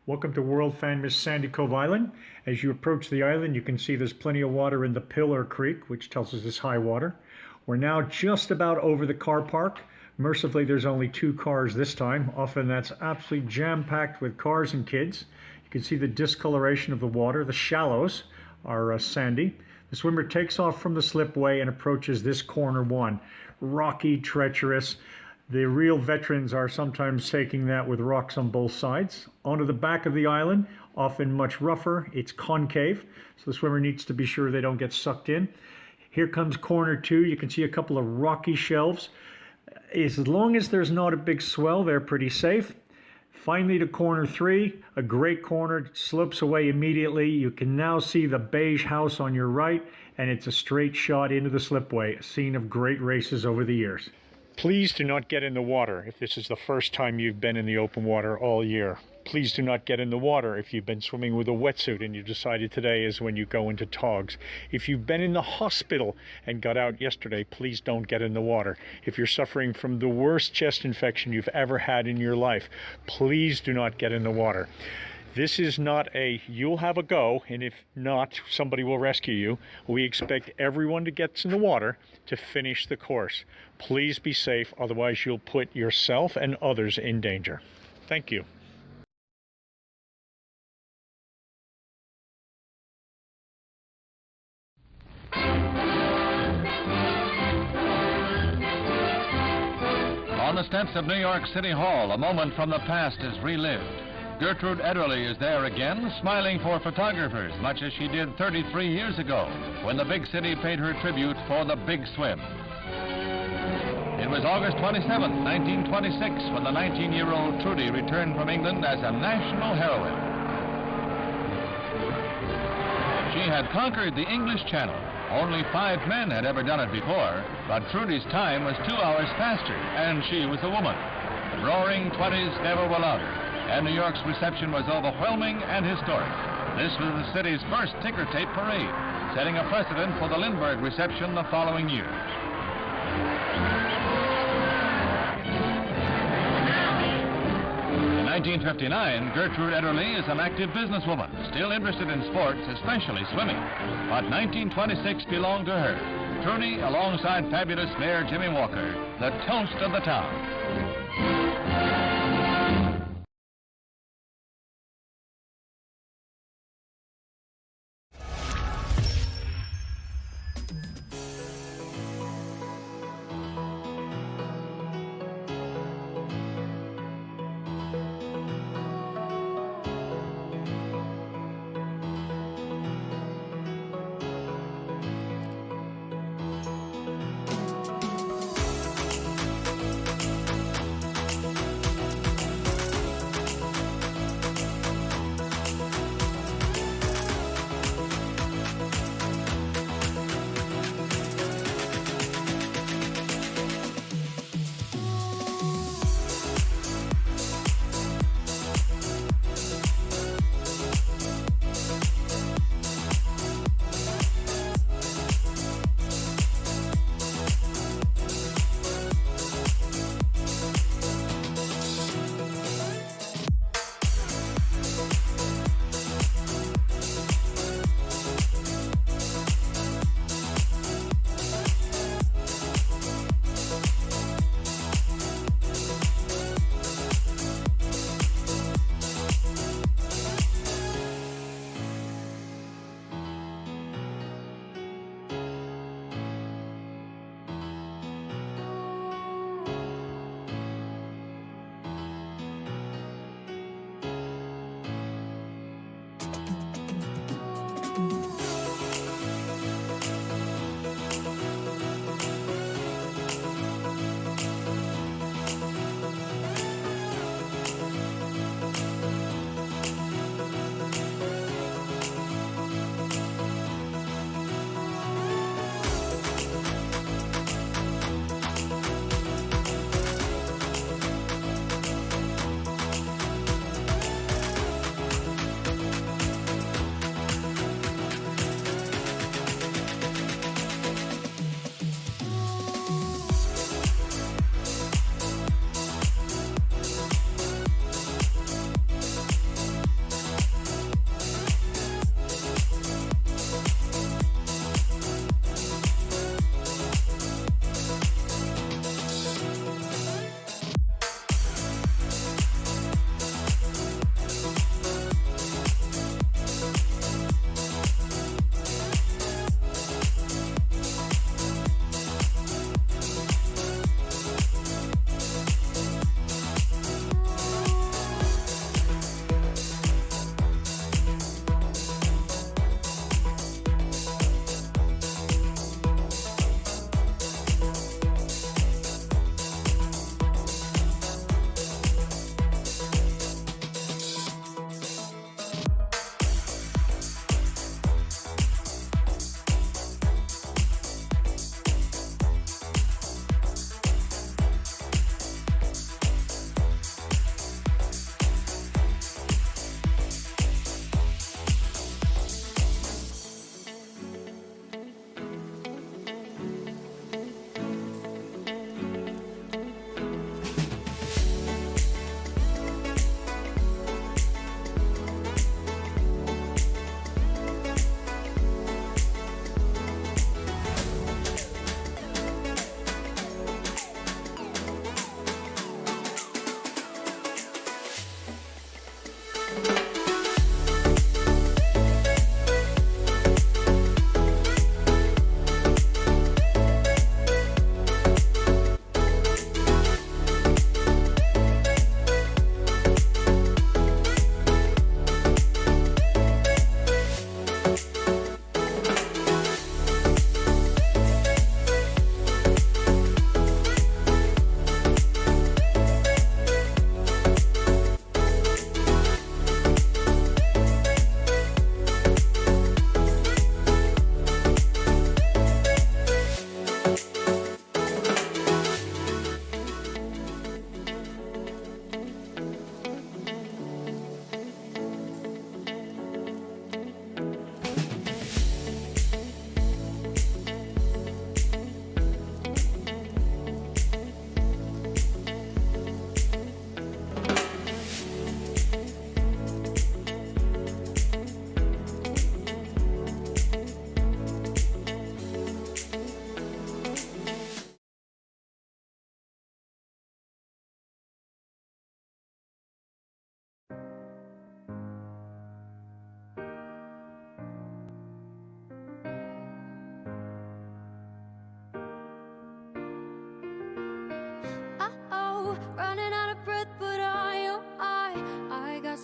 Welcome to world famous Sandycove Island. As you approach the island, you can see there's plenty of water in the Pillar Creek, which tells us it's high water. We're now just about over the car park. Mercifully, there's only 2 cars this time. Often that's absolutely jam-packed with cars and kids. You can see the discoloration of the water. The shallows are sandy. The swimmer takes off from the slipway and approaches this corner 1. Rocky, treacherous. The real veterans are sometimes taking that with rocks on both sides. Onto the back of the island, often much rougher. It's concave, so the swimmer needs to be sure they don't get sucked in. Here comes corner 2. You can see a couple of rocky shelves. As long as there's not a big swell, they're pretty safe. Finally to corner 3, a great corner, it slopes away immediately. You can now see the beige house on your right, and it's a straight shot into the slipway, a scene of great races over the years. Please do not get in the water if this is the first time you've been in the open water all year. Please do not get in the water if you've been swimming with a wetsuit and you decided today is when you go into togs. If you've been in the hospital and got out yesterday, please don't get in the water. If you're suffering from the worst chest infection you've ever had in your life, please do not get in the water. This is not a you'll have a go, and if not, somebody will rescue you. We expect everyone to get in the water to finish the course. Please be safe, otherwise you'll put yourself and others in danger. Thank you. On the steps of New York City Hall, a moment from the past is relived. Gertrude Ederle is there again, smiling for photographers, much as she did 33 years ago, when the big city paid her tribute for the big swim. It was August 27, 1926, when the 19-year-old Trudy returned from England as a national heroine. She had conquered the English Channel. Only 5 men had ever done it before, but Trudy's time was 2 hours faster, and she was a woman. The roaring 20s never were louder, and New York's reception was overwhelming and historic. This was the city's first ticker tape parade, setting a precedent for the Lindbergh reception the following year. In 1959, Gertrude Ederle is an active businesswoman, still interested in sports, especially swimming. But 1926 belonged to her. Trudy, alongside fabulous Mayor Jimmy Walker, the toast of the town.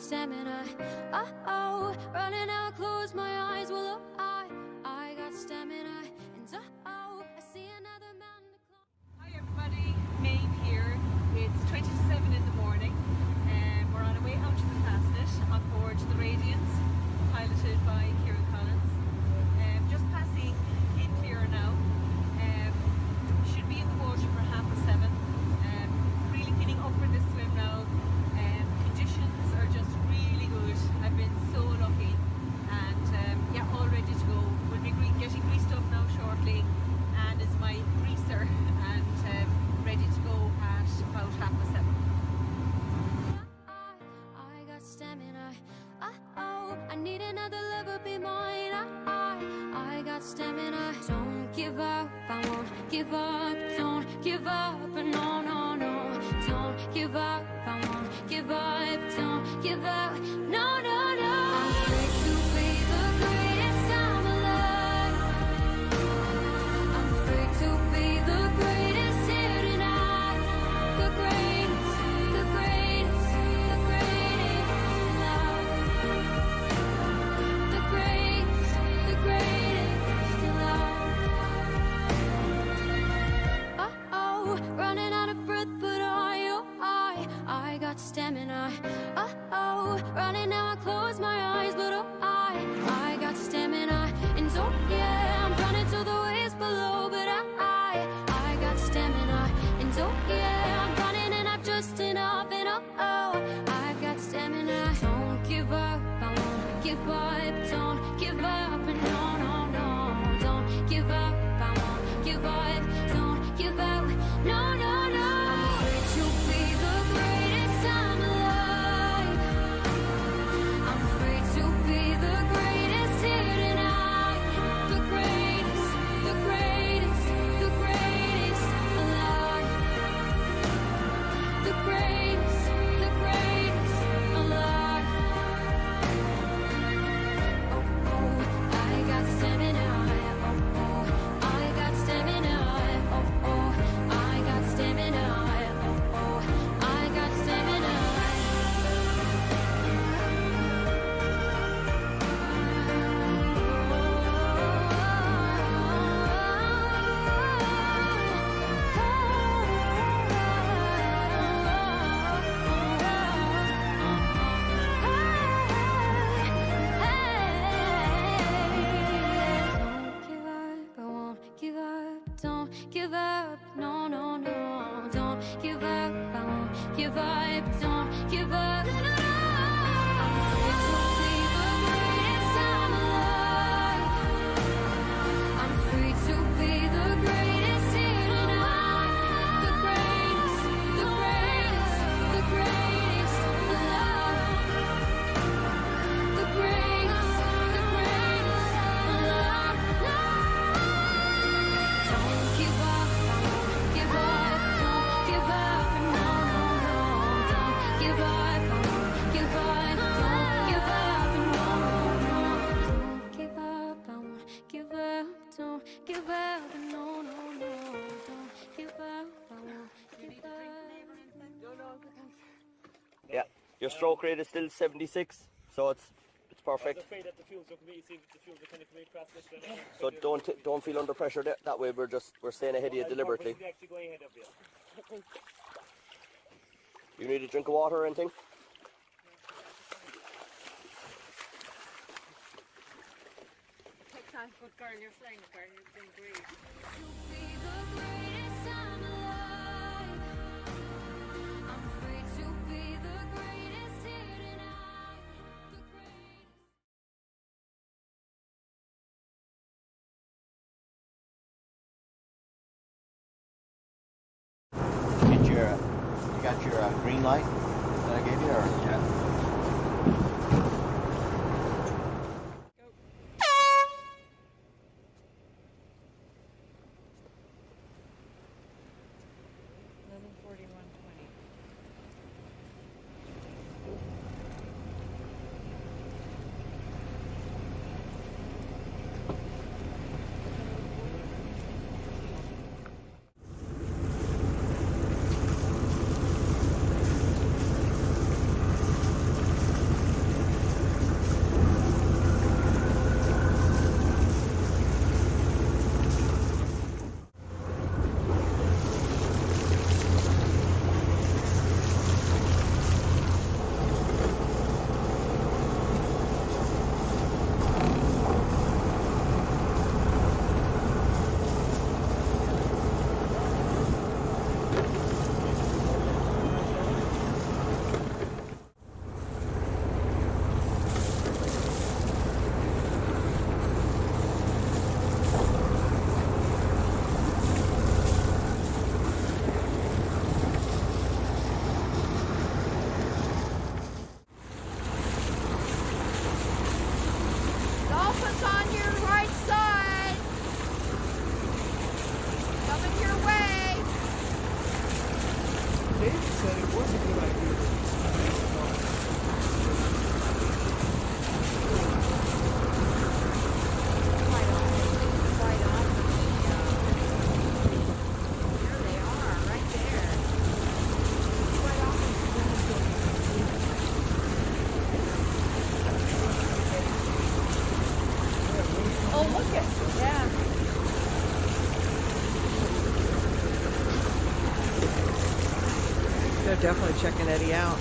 stamina. Oh, running out, close my eyes. Well, I got stamina. And oh, I see another mountain to climb. Hi everybody, Maeve here. It's 20 to 7 in the morning and we're on our way out to the Fastnet on board the Radiance, piloted by Kieran Collins. Just passing Kinsale now. Should be in the water for 7:30. Really feeling up for this swim now. Conditions are just really good. I've been so lucky and yeah, all ready to go. We'll be getting greased up now shortly, and is my greaser and ready to go at about 7:30. I got stamina. Oh, I need another lover be mine. I got stamina. Don't give up, I won't give up. Don't give up, no, no, no. Don't give up, I won't give up. Don't give up, no, no, no. I'm free to be the greatest I'm alive. I'm free to be the greatest here tonight. The greatest, the greatest, the greatest love. The greatest love. Oh, running out of breath, but I got stamina. Oh, running now, I close my eyes, but I got stamina. And so yeah, I'm running to the waves below, but I got stamina. And so yeah, I'm running and I'm just enough, and I've got stamina. Don't give up, I won't give up. Don't give up, no, no, no. Don't give up, I won't give up. Don't give up, no, no, no. I'm free to be the greatest I'm alive. I'm free to be the greatest here tonight. The greatest, the greatest, the greatest alive. The greatest, the greatest alive. Oh, I got stamina. Oh, I got stamina. Oh, I got stamina. Oh, I got stamina. Don't give up, no, no, no. Don't give up, I won't give up. Don't give up, no, no, no. I'm free to be the greatest I'm alive. I'm free to be the greatest here tonight. The greatest, the greatest, the greatest alive. The greatest, the greatest alive. Don't give up, I won't give up. Don't give up, no, no, no. Don't give up, I won't give up. Don't give up, no, no, no. Don't give up, I won't give up. Don't give up, no, no, no. Don't give up, I won't give up. Yeah, your stroke rate is still 76, so it's perfect. I was afraid that the fuels were coming, see the fuels were kind of coming across this way. So don't feel under pressure that way. We're staying ahead of you deliberately. We're actually going ahead of you. You need a drink of water or anything? Good girl, you're flying up there, you've been great. Be the greatest I'm alive. I'm free to be the greatest here tonight. The greatest. You got your green light that I gave you, or yeah? Dave said it was a good idea. They're definitely checking Eddie out.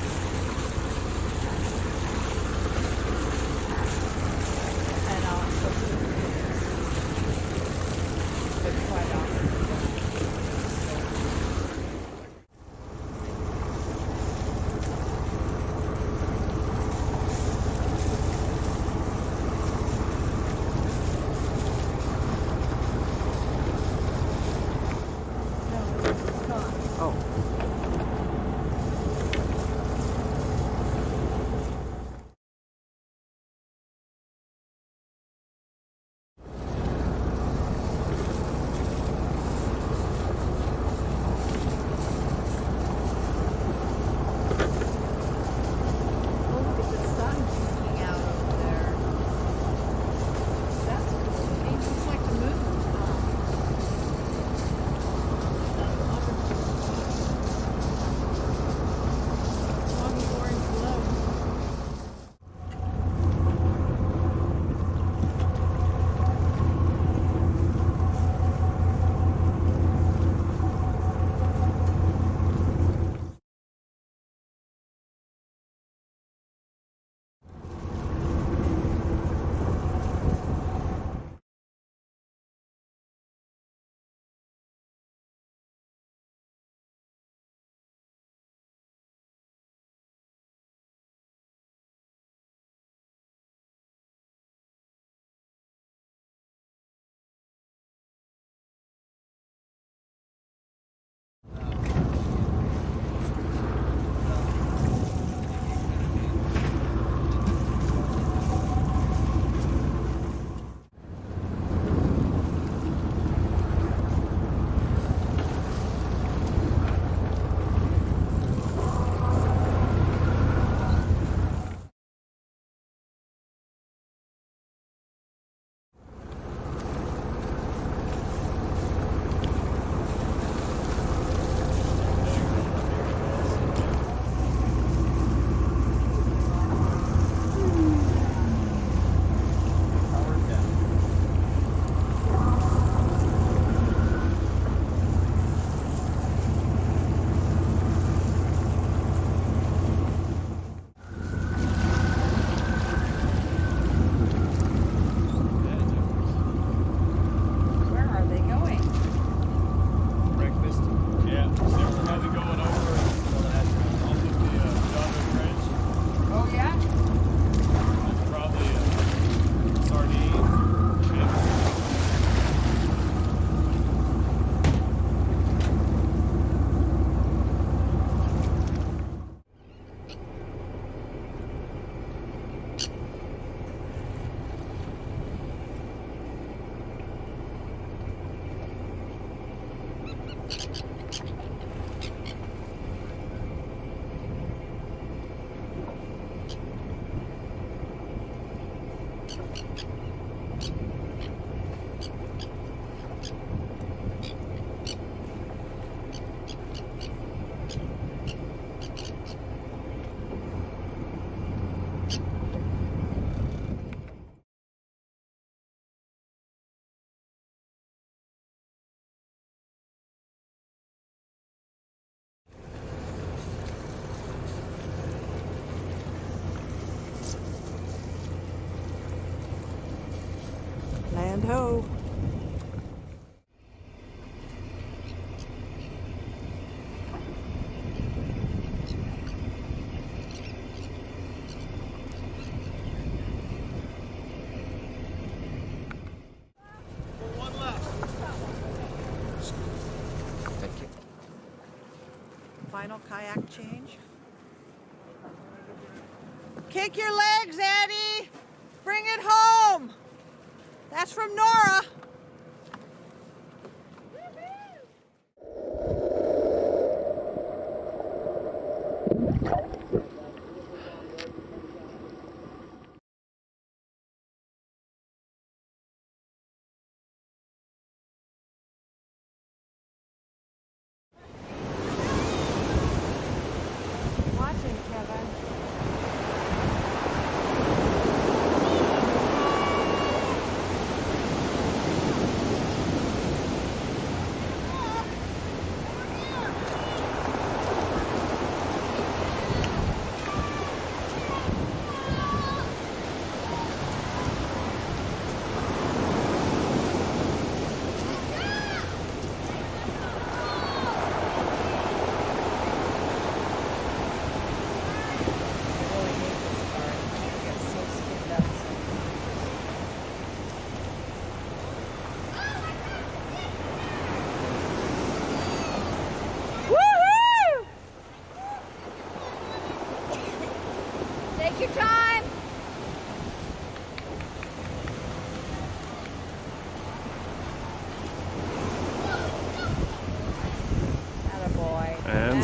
Land ho. Final kayak change. Kick your legs, Eddie. Bring it home. That's from Nora.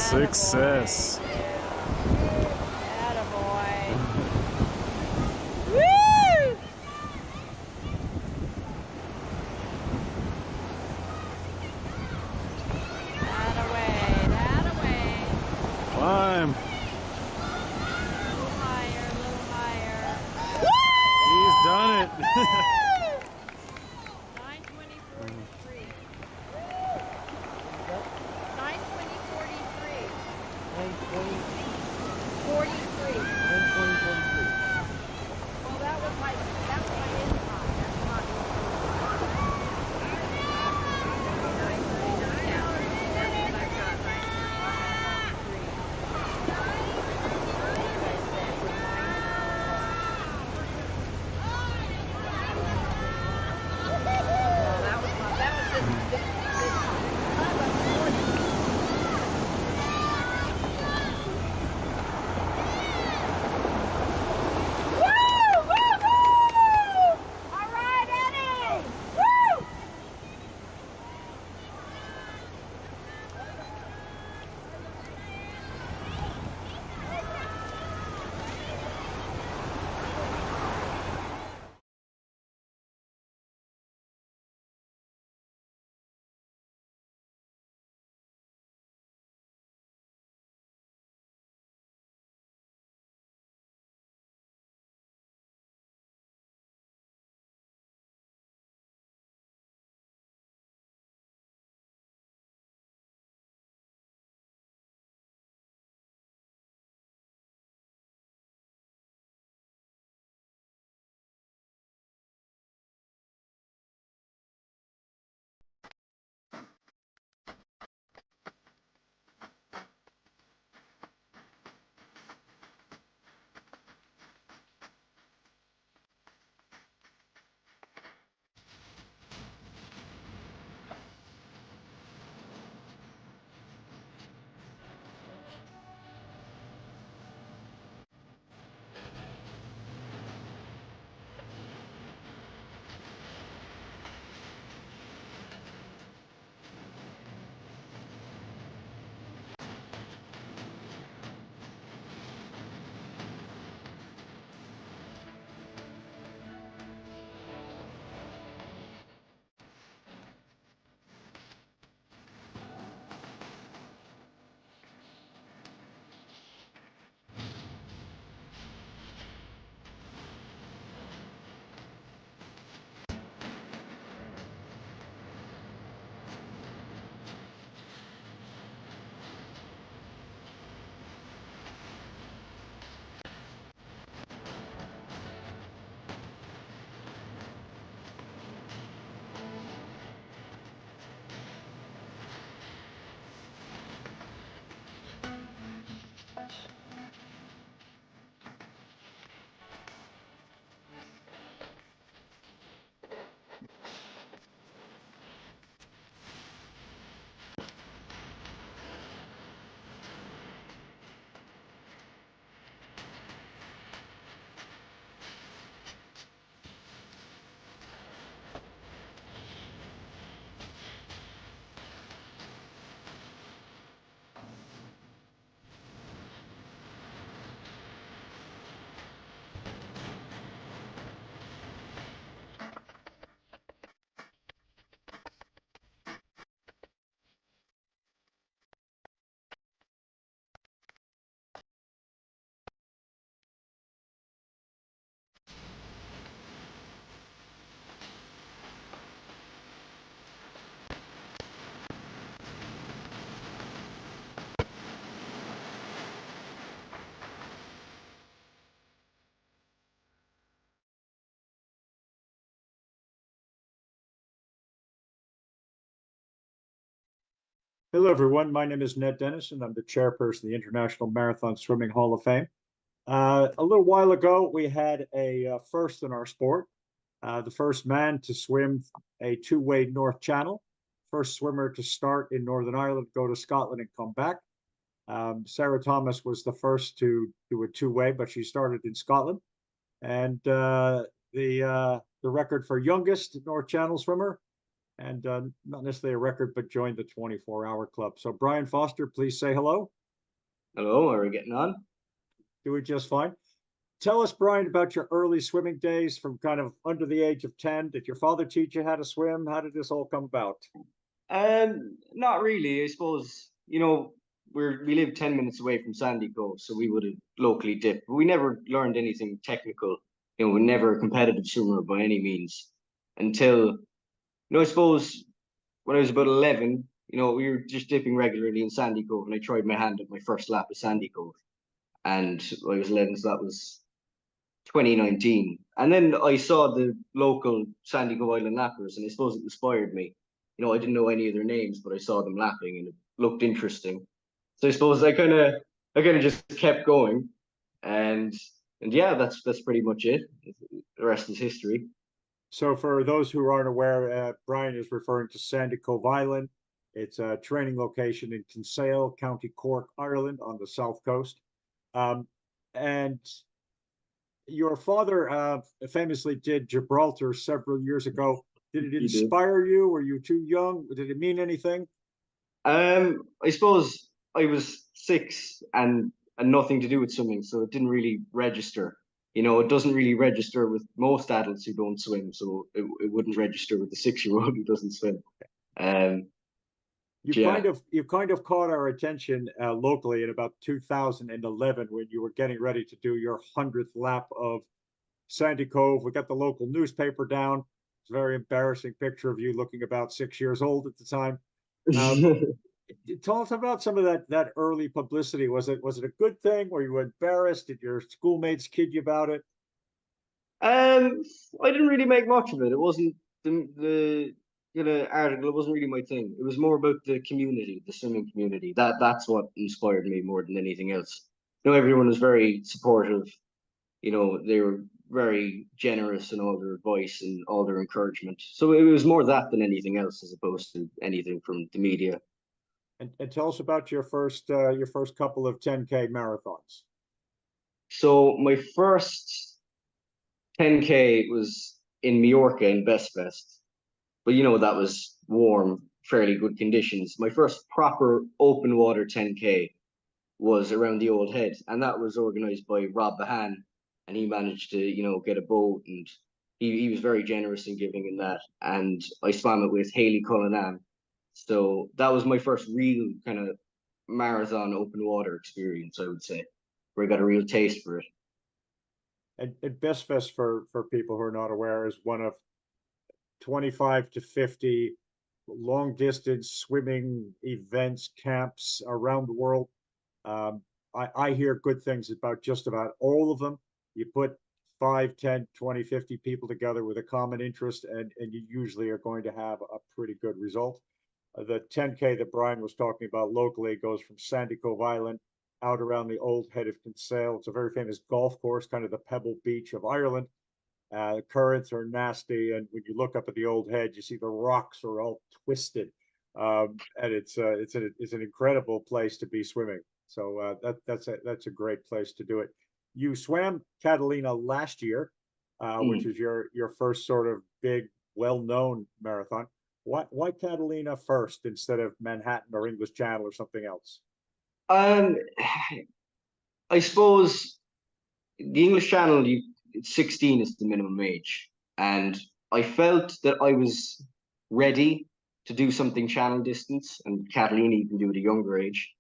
Success. Attaboy. Woo! That away. Climb. A little higher. He's done it. 9:20:43. 9:20:43. 43. Well, that was my in time. That's not Hello, everyone. My name is Ned Dennis, and I'm the chairperson of the International Marathon Swimming Hall of Fame. A little while ago, we had a first in our sport. The first man to swim a two-way North Channel, first swimmer to start in Northern Ireland, go to Scotland and come back. Sarah Thomas was the first to do a two-way, but she started in Scotland. And the record for youngest North Channel swimmer and not necessarily a record, but joined the 24-hour club. So Brian Foster, please say hello. Hello, are we getting on? Doing just fine. Tell us, Brian, about your early swimming days from kind of under the age of 10. Did your father teach you how to swim? How did this all come about? Not really. I suppose, we live 10 minutes away from Sandycove, so we would have locally dipped, but we never learned anything technical. We're never a competitive swimmer by any means until, I suppose when I was about 11, we were just dipping regularly in Sandycove, and I tried my hand at my first lap of Sandycove, and I was 11, so that was 2019. And then I saw the local Sandycove Island lappers, and I suppose it inspired me. I didn't know any of their names, but I saw them lapping, and it looked interesting. So I suppose I kind of just kept going, and yeah, that's pretty much it. The rest is history. So for those who aren't aware, Brian is referring to Sandycove Island. It's a training location in Kinsale, County Cork, Ireland, on the south coast. And your father famously did Gibraltar several years ago. Did it He did. inspire you? Were you too young? Did it mean anything? I suppose I was 6 and nothing to do with swimming, so it didn't really register. It doesn't really register with most adults who don't swim, so it wouldn't register with the 6-year-old who doesn't swim. Um, You yeah. kind of caught our attention locally in about 2011 when you were getting ready to do your 100th lap of Sandycove. We got the local newspaper down. It's a very embarrassing picture of you looking about 6 years old at the time. Tell us about some of that early publicity. Was it a good thing? Were you embarrassed? Did your schoolmates kid you about it? I didn't really make much of it. It wasn't the article. It wasn't really my thing. It was more about the community, the swimming community. That's what inspired me more than anything else. Everyone was very supportive. They were very generous in all their advice and all their encouragement. So it was more that than anything else, as opposed to anything from the media. And tell us about your first couple of 10K marathons. So my first 10K was in Majorca in Bestfest, but that was warm, fairly good conditions. My first proper open water 10K was around the Old Head, and that was organized by Rob Bahan, and he managed to get a boat, and he was very generous in giving in that. And I swam it with Haley Cullinan, so that was my first real kind of marathon open water experience, I would say, where I got a real taste for it. And Best Fest, for people who are not aware, is one of 25 to 50 long distance swimming events, camps around the world. I hear good things about just about all of them. You put 5, 10, 20, 50 people together with a common interest, and you usually are going to have a pretty good result. The 10K that Brian was talking about locally goes from Sandycove Island out around the old head of Kinsale. It's a very famous golf course, kind of the Pebble Beach of Ireland. The currents are nasty, and when you look up at the old head, you see the rocks are all twisted, and it's an incredible place to be swimming. So that's a great place to do it. You swam Catalina last year, which is your first sort of big, well-known marathon. Why Catalina first instead of Manhattan or English Channel or something else? I suppose the English Channel, 16 is the minimum age, and I felt that I was ready to do something channel distance, and Catalina you can do at a younger age.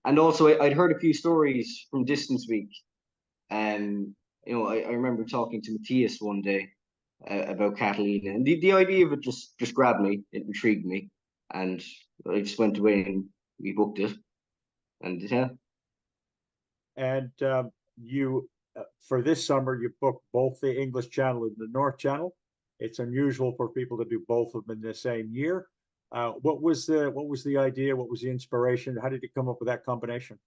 And also, I'd heard a few stories from Distance Week, and I remember talking to Matthias one day about Catalina, and the idea of it just grabbed me. It intrigued me, and I just went away and we booked it, and yeah. And you for this summer you booked both the English Channel and the North Channel. It's unusual for people to do both of them in the same year. What was the idea? What was the inspiration? How did you come up with that combination?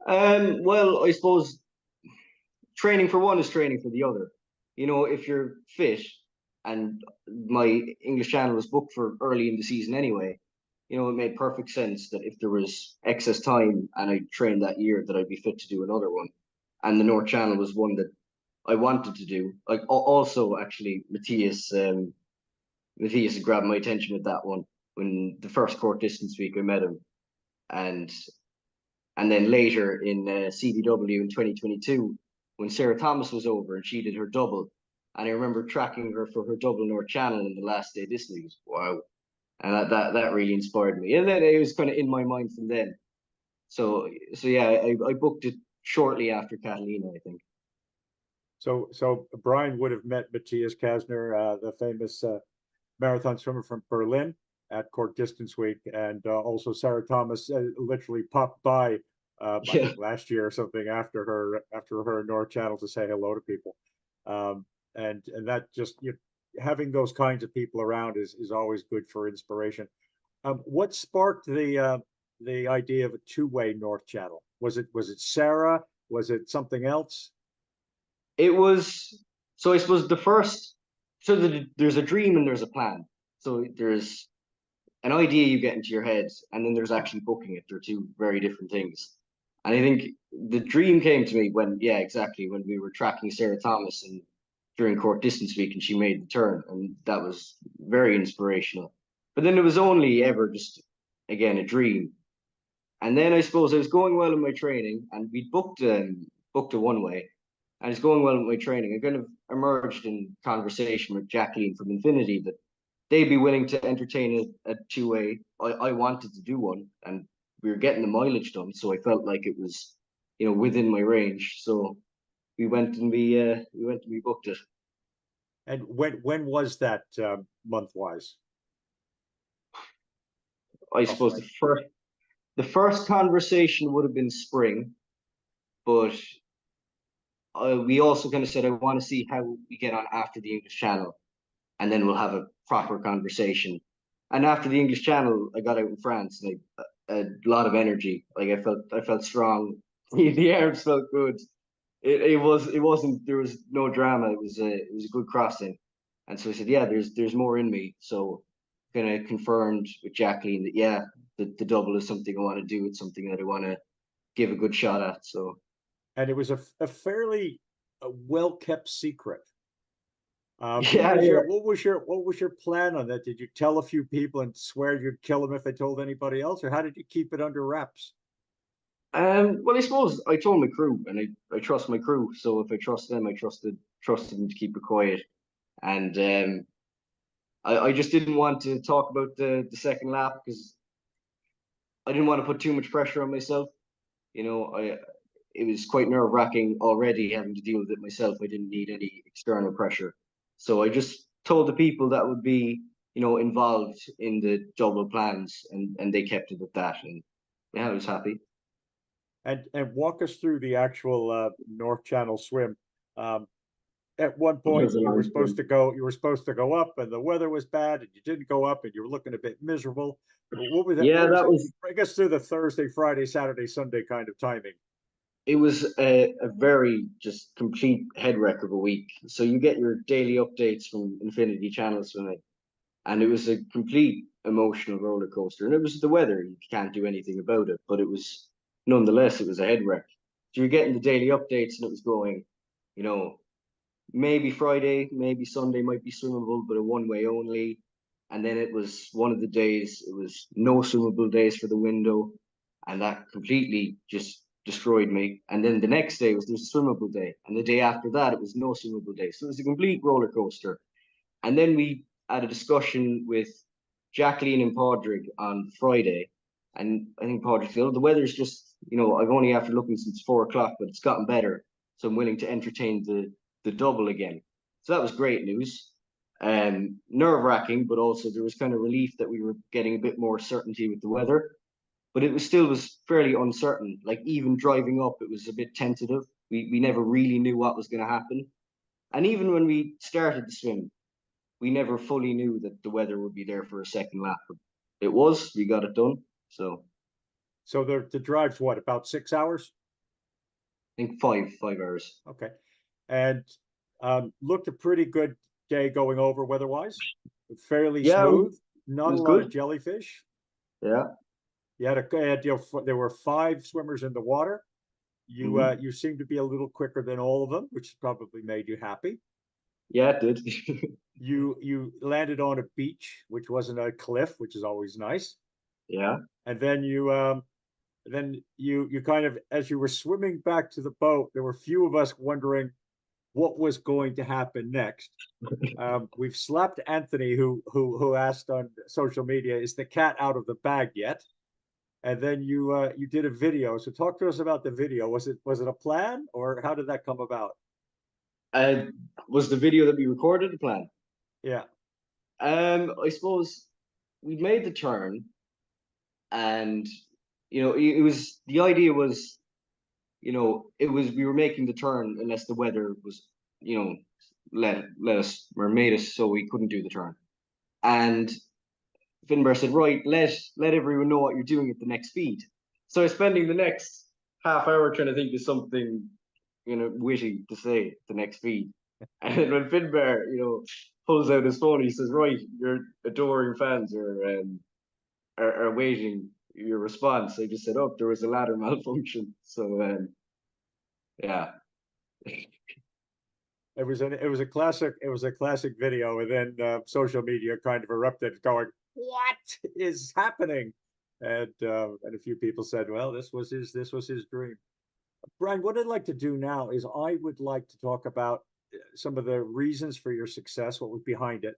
Well, I suppose training for one is training for the other. If you're fit, and my English Channel was booked for early in the season anyway, it made perfect sense that if there was excess time and I trained that year, that I'd be fit to do another one. And the North Channel was one that I wanted to do. Like also, actually, Matthias Matthias grabbed my attention with that one when the first court distance week I met him, and then later in CBW in 2022 when Sarah Thomas was over and she did her double, and I remember tracking her for her double North Channel in the last day distance. Wow, and that really inspired me, and then it was kind of in my mind from then. So yeah, I booked it shortly after Catalina, I think. So Brian would have met Matthias Kasner, the famous marathon swimmer from Berlin at Court Distance Week, and also Sarah Thomas literally popped by I think last year or something after her North Channel to say hello to people, and that just having those kinds of people around is always good for inspiration. What sparked the idea of a two-way North Channel? Was it Sarah? Was it something else? It was, so I suppose the first, there's a dream and there's a plan. So there's an idea you get into your head, and then there's actually booking it. They're two very different things. And I think the dream came to me when, yeah, exactly, when we were tracking Sarah Thomas and during court distance week and she made the turn, and that was very inspirational. But then it was only ever just, again, a dream. And then I suppose I was going well in my training, and we booked a one way. And it's going well in my training. I kind of emerged in conversation with Jacqueline from Infinity that they'd be willing to entertain a two-way. I wanted to do one, and we were getting the mileage done, so I felt like it was, within my range. So we went and we booked it. And when was that month-wise? I suppose the first conversation would have been spring, but we also kind of said I want to see how we get on after the English Channel, and then we'll have a proper conversation. And after the English Channel, I got out in France, and a lot of energy. Like I felt strong. The arms felt good. It wasn't, there was no drama. It was a good crossing, and so I said, yeah, there's more in me. So kind of confirmed with Jacqueline that yeah, the double is something I want to do. It's something that I want to give a good shot at. So. And it was a fairly well-kept secret. Yeah, what was your plan on that? Did you tell a few people and swear you'd kill them if they told anybody else, or how did you keep it under wraps? Well, I suppose I told my crew, and I trust my crew. So if I trust them, I trusted them to keep it quiet. And I just didn't want to talk about the second lap because I didn't want to put too much pressure on myself. It was quite nerve-wracking already having to deal with it myself. I didn't need any external pressure. So I just told the people that would be, involved in the double plans, and they kept it at that. And yeah, I was happy. And walk us through the actual North Channel swim. At one point you were supposed to go up, and the weather was bad, and you didn't go up, and you were looking a bit miserable. What was that? Yeah, that was. I guess through the Thursday, Friday, Saturday, Sunday kind of timing. It was a very just complete head wreck of a week. So you get your daily updates from Infinity Channel Swimming, and it was a complete emotional roller coaster. And it was the weather; you can't do anything about it. But it was nonetheless, it was a head wreck. So you're getting the daily updates, and it was going, maybe Friday, maybe Sunday might be swimmable, but a one way only. And then it was one of the days; it was no swimmable days for the window, and that completely just destroyed me. And then the next day was there's a swimmable day, and the day after that it was no swimmable day. So it was a complete roller coaster. And then we had a discussion with Jacqueline and Padraig on Friday, and I think Padraig said, "Oh, the weather's just, I've only after looking since 4 o'clock, but it's gotten better, so I'm willing to entertain the double again." So that was great news. Nerve-wracking, but also there was kind of relief that we were getting a bit more certainty with the weather. But it was fairly uncertain. Like even driving up, it was a bit tentative. We never really knew what was going to happen. And even when we started the swim, we never fully knew that the weather would be there for a second lap. But we got it done. So the drive's what, about 6 hours? I think 5 hours. Okay. And looked a pretty good day going over weather-wise. Fairly smooth, not a lot of jellyfish. Yeah. There were 5 swimmers in the water. You seemed to be a little quicker than all of them, which probably made you happy. Yeah, it did. you landed on a beach, which wasn't a cliff, which is always nice. Yeah. And then you kind of, as you were swimming back to the boat, there were a few of us wondering what was going to happen next. We've slapped Anthony, who asked on social media, "Is the cat out of the bag yet?" And then you did a video. So talk to us about the video. Was it a plan, or how did that come about? Uh, was the video that we recorded the plan? Yeah. I suppose we made the turn, and it was the idea was, it was we were making the turn unless the weather was, let us or made us so we couldn't do the turn. And Finbar said, right, let everyone know what you're doing at the next speed. So I was spending the next half hour trying to think of something, witty to say at the next speed. And then when Finbar, pulls out his phone, he says, right, your adoring fans are waiting your response. I just said, oh, there was a ladder malfunction. So yeah. It was a classic video, and then social media kind of erupted, going, "What is happening?" And a few people said, "Well, this was his dream." Brian, what I'd like to do now is I would like to talk about some of the reasons for your success, what was behind it,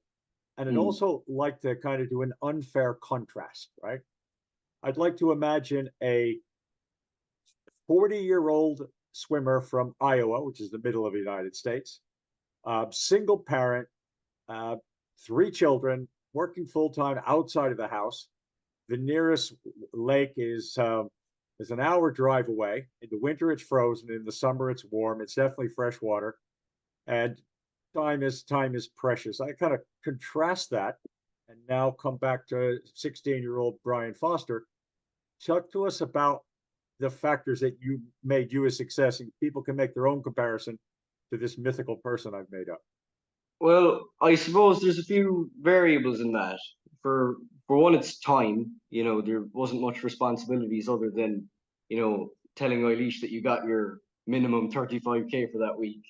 and I'd Mm. also like to kind of do an unfair contrast, right? I'd like to imagine a 40-year-old swimmer from Iowa, which is the middle of the United States, single parent, uh, three children, working full time outside of the house. The nearest lake is an hour drive away. In the winter, it's frozen. In the summer, it's warm. It's definitely fresh water, and time is precious. I kind of contrast that, and now come back to 16-year-old Brian Foster. Talk to us about the factors that you made you a success, and people can make their own comparison to this mythical person I've made up. Well, I suppose there's a few variables in that. For one, it's time. There wasn't much responsibilities other than, telling Eilish that you got your minimum 35K for that week,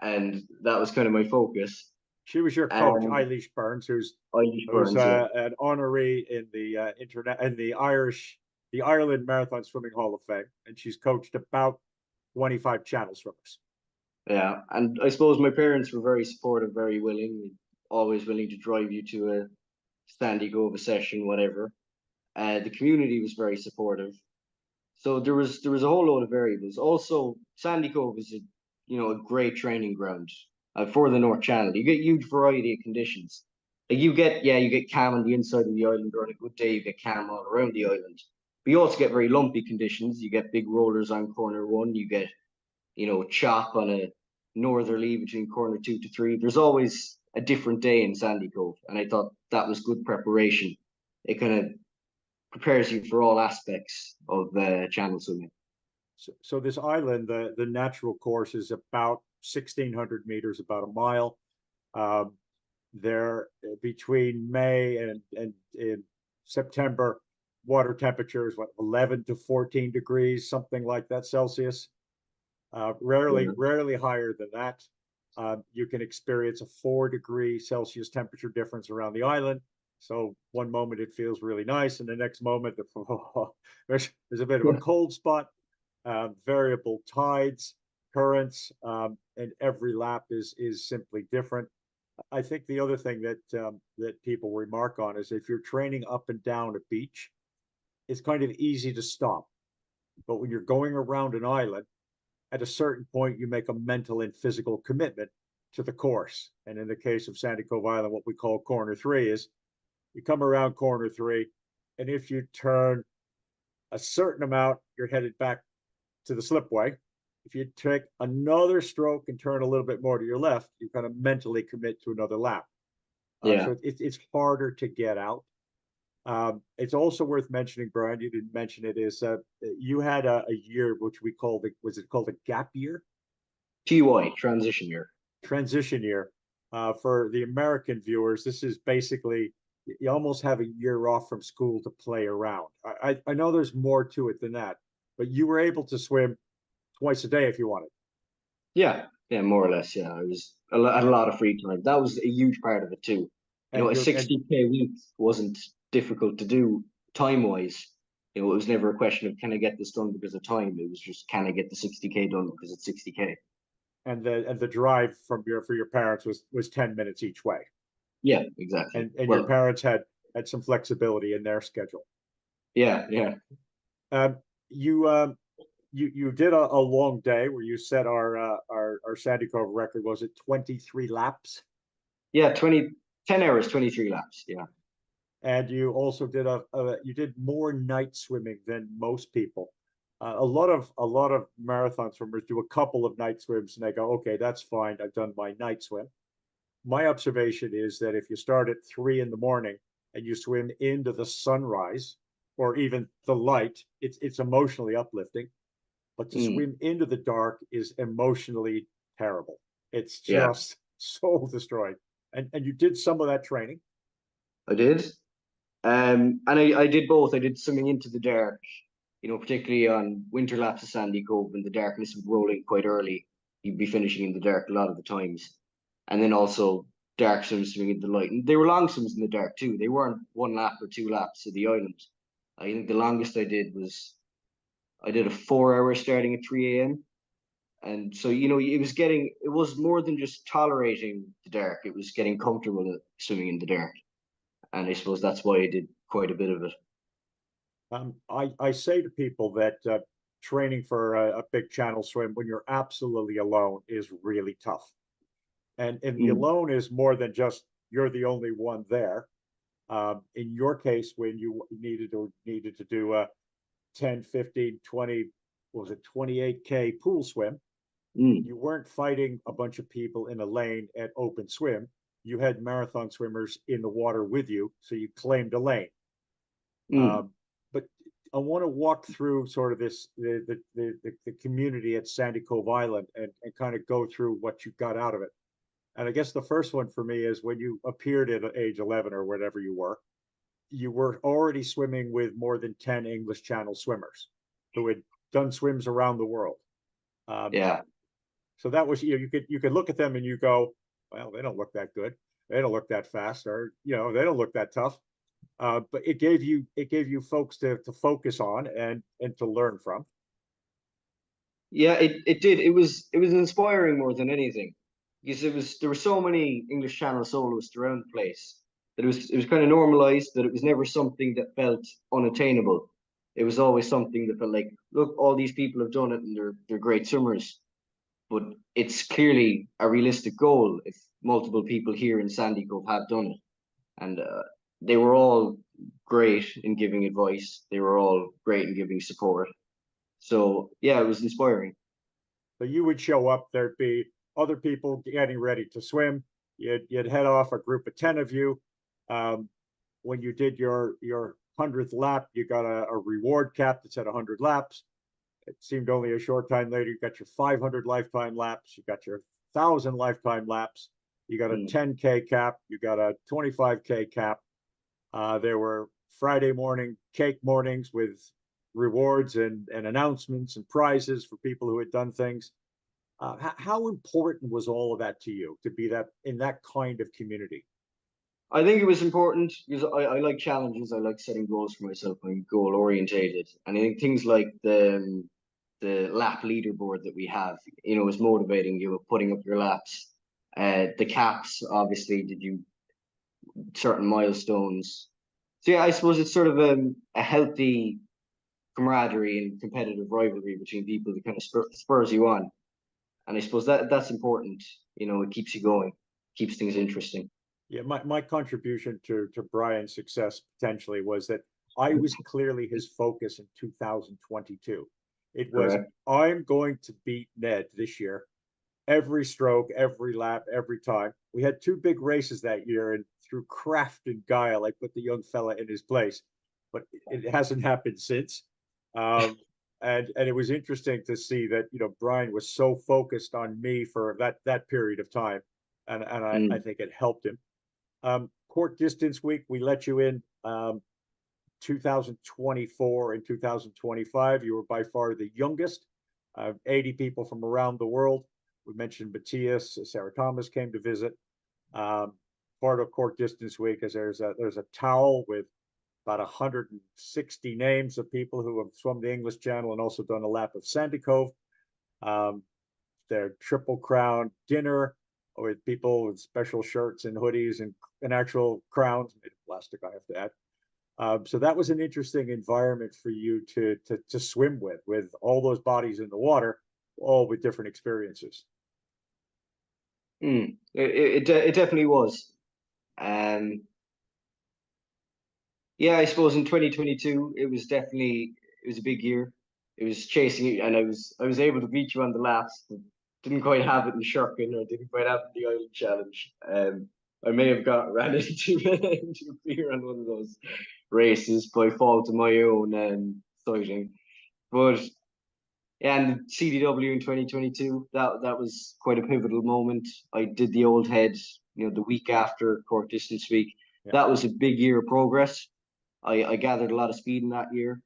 and that was kind of my focus. She was your coach, And Eilish Burns, who's Eilish who's Burns, yeah. an honoree in the internet in the Ireland Marathon Swimming Hall of Fame, and she's coached about 25 channel swimmers. Yeah, and I suppose my parents were very supportive, very willing, always willing to drive you to a Sandycove, a session, whatever. The community was very supportive. So there was a whole load of variables. Also, Sandycove is a great training ground for the North Channel. You get huge variety of conditions. Like you get calm on the inside of the island, or on a good day you get calm all around the island. But you also get very lumpy conditions. You get big rollers on corner one. You get chop on a northerly between corner 2 to 3. There's always a different day in Sandycove, and I thought that was good preparation. It kind of prepares you for all aspects of channel swimming. So this island, the natural course is about 1,600 meters, about a mile. Um, there between May and in September, water temperature is what, 11 to 14 degrees, something like that Celsius. Rarely, Yeah. rarely higher than that. You can experience a 4-degree Celsius temperature difference around the island. So one moment it feels really nice, and the next moment there's a bit of a cold spot. Variable tides, currents, and every lap is simply different. I think the other thing that people remark on is if you're training up and down a beach, it's kind of easy to stop. But when you're going around an island, at a certain point, you make a mental and physical commitment to the course. And in the case of Sandycove Island, what we call corner 3 is you come around corner 3, and if you turn a certain amount, you're headed back to the slipway. If you take another stroke and turn a little bit more to your left, you kind of mentally commit to another lap. Yeah. So it's harder to get out. It's also worth mentioning, Brian, you didn't mention it, is you had a year which we called was it called a gap year? TY, transition year. Transition year. For the American viewers, this is basically you almost have a year off from school to play around. I know there's more to it than that, but you were able to swim twice a day if you wanted. Yeah, Yeah, more or less. Yeah, I was had a lot of free time. That was a huge part of it too. You know, And a you're and 60K week wasn't difficult to do time wise. You know, it was never a question of can I get this done because of time. It was just can I get the 60K done because it's 60K. the drive from your for your parents was 10 minutes each way. Yeah, exactly. And your Well, parents had some flexibility in their schedule. yeah, yeah, Um, you you did a long day where you set our Sandy Cove record. Was it 23 laps? yeah. 10 hours, 23 laps. Yeah. And you also did you did more night swimming than most people. A lot of marathon swimmers do a couple of night swims and they go, okay, that's fine. I've done my night swim. My observation is that if you start at 3 in the morning and you swim into the sunrise or even the light, it's emotionally uplifting. But to Mm, swim into the dark is emotionally terrible. It's yeah, just soul destroying. And you did some of that training. I did. And I did both. I did swimming into the dark, you know, particularly on winter laps of Sandycove when the darkness would roll in quite early. You'd be finishing in the dark a lot of the times. And then also dark swims swimming in the light. And they were long swims in the dark too. They weren't 1 lap or 2 laps of the island. I think the longest I did was I did a 4 hour starting at 3 a.m. And so, you know, it was more than just tolerating the dark. It was getting comfortable at swimming in the dark. And I suppose that's why I did quite a bit of it. I say to people that training for a big channel swim when you're absolutely alone is really tough. And the Mm, alone is more than just you're the only one there. In your case, when you needed to do a 10, 15, 20, what was it 28K pool swim, mm, you weren't fighting a bunch of people in a lane at open swim. You had marathon swimmers in the water with you, so you claimed a lane. mm. But I want to walk through sort of this the community at Sandy Cove Island and kind of go through what you got out of it. And I guess the first one for me is when you appeared at age 11 or whatever you were already swimming with more than 10 English Channel swimmers who had done swims around the world. Um, Yeah. so that was, you could look at them and you go, well, they don't look that good. They don't look that fast, or, they don't look that tough. But it gave you folks to focus on and to learn from. Yeah, it did. It was inspiring more than anything. Because there were so many English Channel soloists around the place that it was kind of normalized that it was never something that felt unattainable. It was always something that felt like, look, all these people have done it and they're great swimmers. But it's clearly a realistic goal if multiple people here in Sandy Cove have done it. And they were all great in giving advice. They were all great in giving support. So yeah, it was inspiring. So you would show up, there'd be other people getting ready to swim. You'd head off, a group of 10 of you. Um, when you did your 100th lap, you got a reward cap that said 100 laps. It seemed only a short time later, you got your 500 lifetime laps, you got your 1,000 lifetime laps, you got a Mm. 10K cap, you got a 25K cap. There were Friday morning cake mornings with rewards and announcements and prizes for people who had done things. How important was all of that to you to be that in that kind of community? I think it was important because I like challenges. I like setting goals for myself. I'm goal orientated, and I think things like the lap leaderboard that we have, you know, is motivating you putting up your laps. The caps, obviously, did you certain milestones. So yeah, I suppose it's sort of a healthy camaraderie and competitive rivalry between people that kind of spurs you on. And I suppose that's important. You know, it keeps you going, keeps things interesting. Yeah, my contribution to Brian's success potentially was that I was clearly his focus in 2022. It was, Correct. I'm going to beat Ned this year, every stroke, every lap, every time. We had two big races that year, and through craft and guile, I put the young fella in his place, but it hasn't happened since. Um, and it was interesting to see that Brian was so focused on me for that period of time, and I Mm. think it helped him. Court distance week, we let you in 2024 and 2025. You were by far the youngest, 80 people from around the world. We mentioned Matthias, Sarah Thomas came to visit. Part of Cork Distance Week is there's a towel with about 160 names of people who have swum the English Channel and also done a lap of Sandycove. Their Triple Crown dinner with people with special shirts and hoodies and actual crowns made of plastic, I have to add. So that was an interesting environment for you to swim with all those bodies in the water, all with different experiences. It definitely was. Yeah, I suppose in 2022 it was a big year. It was chasing you, and I was able to beat you on the laps, but didn't quite have it in Shirkin or didn't quite have it in the Island Challenge. I may have got ran into a fear on one of those races by fault of my own sighting. But yeah, and the CDW in 2022, that was quite a pivotal moment. I did the old head, the week after Cork Distance Week. Yeah. That was a big year of progress. I gathered a lot of speed in that year,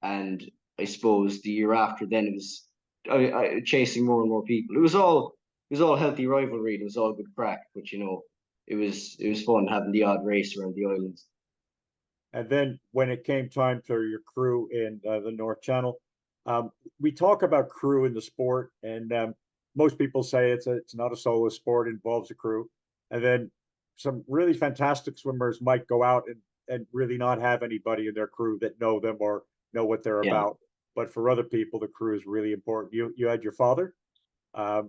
and I suppose the year after then it was chasing more and more people. It was all healthy rivalry. It was all good crack, but it was fun having the odd race around the islands. And then when it came time for your crew in the North Channel, we talk about crew in the sport, and most people say it's not a solo sport, it involves a crew. And then some really fantastic swimmers might go out and really not have anybody in their crew that know them or know what they're about. But for other people, the crew is really important. You had your father,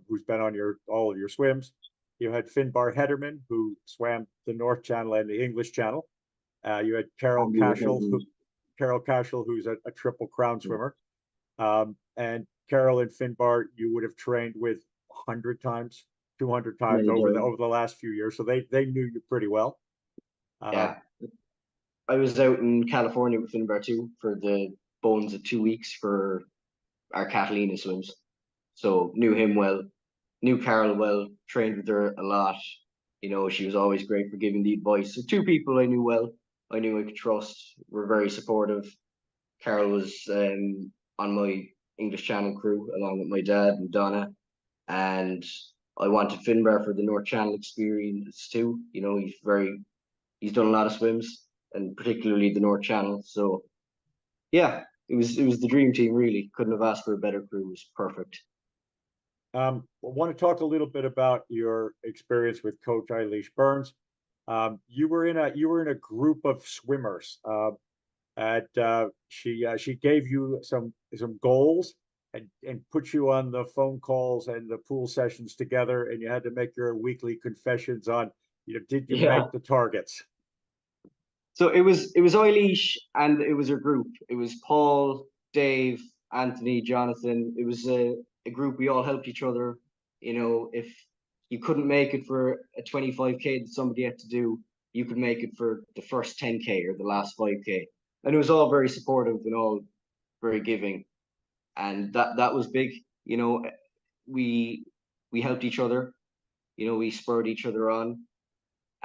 who's been on all of your swims. You had Finbar Hederman, who swam the North Channel and the English Channel. You had Carol Cashel, who's a Triple Crown swimmer. And Carol and Finbar, you would have trained with 100 times, 200 times over the last few years. So they knew you pretty well. Yeah. I was out in California with Finbar too for the bones of 2 weeks for our Catalina swims. So knew him well, knew Carol well, trained with her a lot. She was always great for giving the advice. So two people I knew well, I knew I could trust, were very supportive. Carol was on my English Channel crew along with my dad and Donna. And I wanted Finbar for the North Channel experience too. He's done a lot of swims, and particularly the North Channel. So yeah, it was the dream team, really. Couldn't have asked for a better crew. It was perfect. I want to talk a little bit about your experience with Coach Eilish Burns. You were in a group of swimmers. She gave you some goals and put you on the phone calls and the pool sessions together, and you had to make your weekly confessions on, did you make the targets? So it was Eilish, and it was her group. It was Paul, Dave, Anthony, Jonathan. It was a group. We all helped each other. If you couldn't make it for a 25K that somebody had to do, you could make it for the first 10K or the last 5K. And it was all very supportive and all very giving. And that was big. We helped each other. We spurred each other on.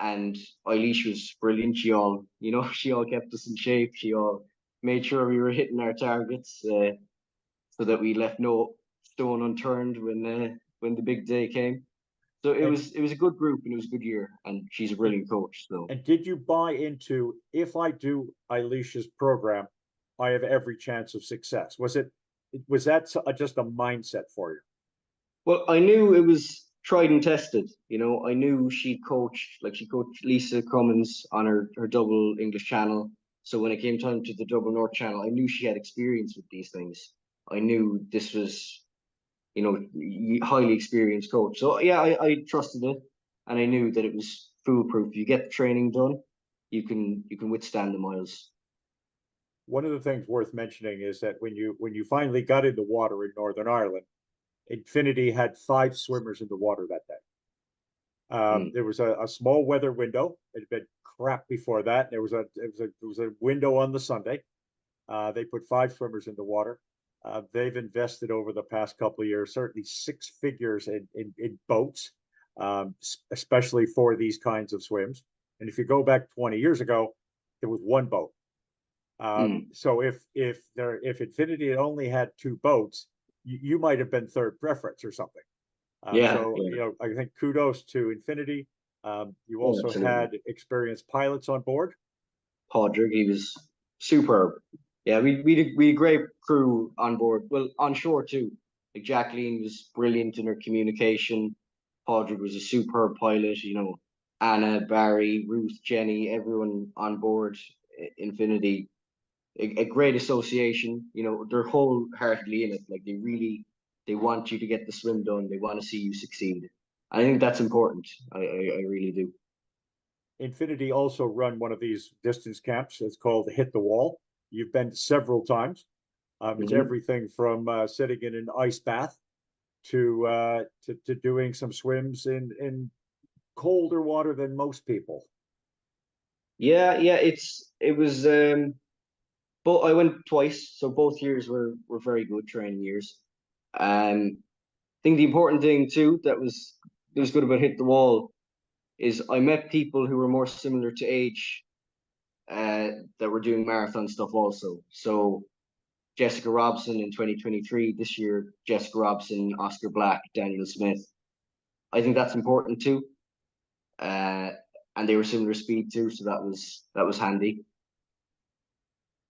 And Eilish was brilliant. She all kept us in shape. She all made sure we were hitting our targets, so that we left no stone unturned when the big day came. So it was a good group, and it was a good year. And she's a brilliant coach. So. And did you buy into, if I do Eilish's program, I have every chance of success? Was that just a mindset for you? Well, I knew it was tried and tested. I knew she coached Lisa Cummins on her double English Channel. So when it came time to the double North Channel, I knew she had experience with these things. I knew this was, highly experienced coach. So yeah, I trusted it, and I knew that it was foolproof. You get the training done, you can withstand the miles. One of the things worth mentioning is that when you finally got in the water in Northern Ireland, Infinity had 5 swimmers in the water that day. There was a small weather window. It had been crap before that. There was a window on the Sunday. They put 5 swimmers in the water. They've invested over the past couple of years, certainly 6 figures in boats, especially for these kinds of swims. And if you go back 20 years ago, there was 1 boat. So if Infinity had only had 2 boats, you might have been third preference or something. Yeah, So, yeah. you know, I think kudos to Infinity. You Oh, also absolutely. had experienced pilots on board. Podrick, he was superb. Yeah, we had a great crew on board. Well, on shore too. Like Jacqueline was brilliant in her communication. Podrick was a superb pilot. You know, Anna, Barry, Ruth, Jenny, everyone on board Infinity. A great association. You know, they're wholeheartedly in it. Like they want you to get the swim done. They want to see you succeed. I think that's important. I really do. Infinity also run one of these distance camps. It's called Hit the Wall. You've been several times. It's Mhm. everything from sitting in an ice bath to doing some swims in colder water than most people. Yeah, it was but I went twice, so both years were very good training years. I think the important thing too that was good about Hit the Wall is I met people who were more similar to age that were doing marathon stuff also. So Jessica Robson in 2023, this year Jessica Robson, Oscar Black, Daniel Smith. I think that's important too. Uh, and they were similar speed too, so that was handy.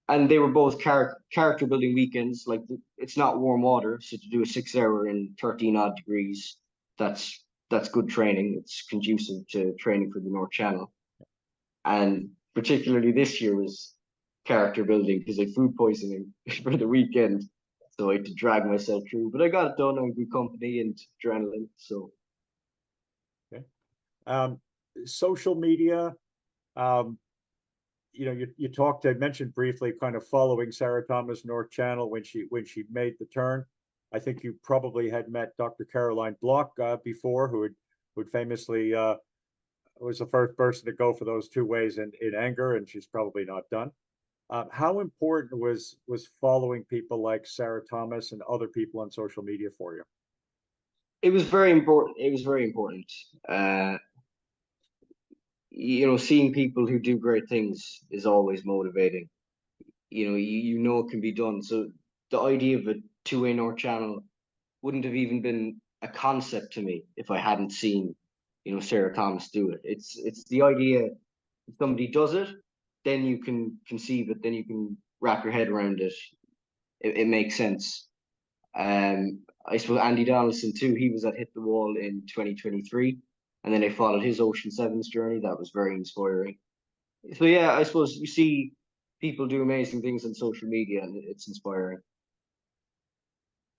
And they were both character building weekends. Like it's not warm water, so to do a 6 hour in 13 odd degrees, that's good training. It's conducive to training for the North Channel, and particularly this year was character building because I had food poisoning for the weekend, so I had to drag myself through. But I got it done on good company and adrenaline. So Okay. Um, Social media. Um, you know, you talked, I mentioned briefly, kind of following Sarah Thomas North Channel when she made the turn. I think you probably had met Dr. Caroline Block before, who'd famously was the first person to go for those 2 ways in anger, and she's probably not done. How important was following people like Sarah Thomas and other people on social media for you? it was very important. It was very important. Uh, you know, seeing people who do great things is always motivating. You know, you know it can be done. So the idea of a two-way North Channel wouldn't have even been a concept to me if I hadn't seen, you know, Sarah Thomas do it. It's the idea if somebody does it, then you can conceive it, then you can wrap your head around it. It makes sense. I suppose Andy Donaldson too. He was at Hit the Wall in 2023, and then I followed his Ocean Sevens journey. That was very inspiring. So yeah, I suppose you see people do amazing things on social media, and it's inspiring.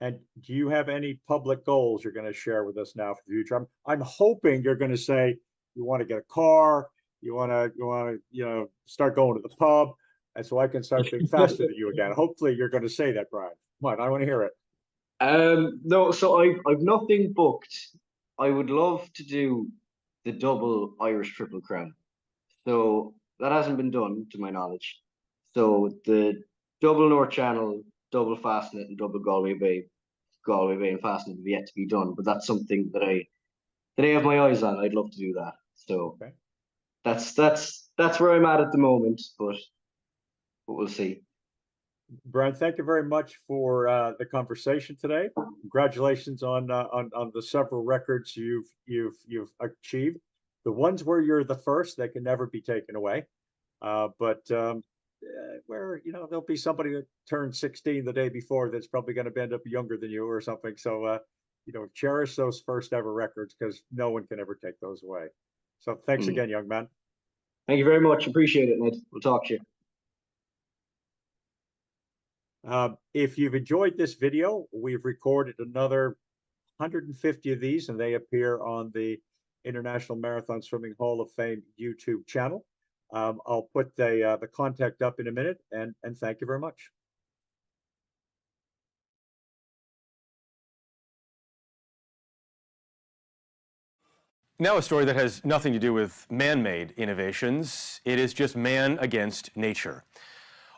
And do you have any public goals you're going to share with us now for the future? I'm hoping you're going to say you want to get a car, you know, start going to the pub, and so I can start being faster than you again. Hopefully you're going to say that, Brian. Come on, I want to hear it. No, so I've nothing booked. I would love to do the double Irish Triple Crown. So that hasn't been done to my knowledge. So the double North Channel, double Fastnet, and double Galway Bay and Fastnet have yet to be done. But that's something that I have my eyes on. I'd love to do that. So Okay. that's where I'm at the moment. But we'll see. Brian, thank you very much for the conversation today. Congratulations on the several records you've achieved. The ones where you're the first, they can never be taken away. But where you know there'll be somebody that turned 16 the day before that's probably going to end up younger than you or something. So you know, cherish those first ever records because no one can ever take those away. So thanks again, young man. Thank you very much. Appreciate it, Ned. We'll talk to you. If you've enjoyed this video, we've recorded another 150 of these, and they appear on the International Marathon Swimming Hall of Fame YouTube channel. I'll put the contact up in a minute, and thank you very much. Now a story that has nothing to do with man-made innovations. It is just man against nature.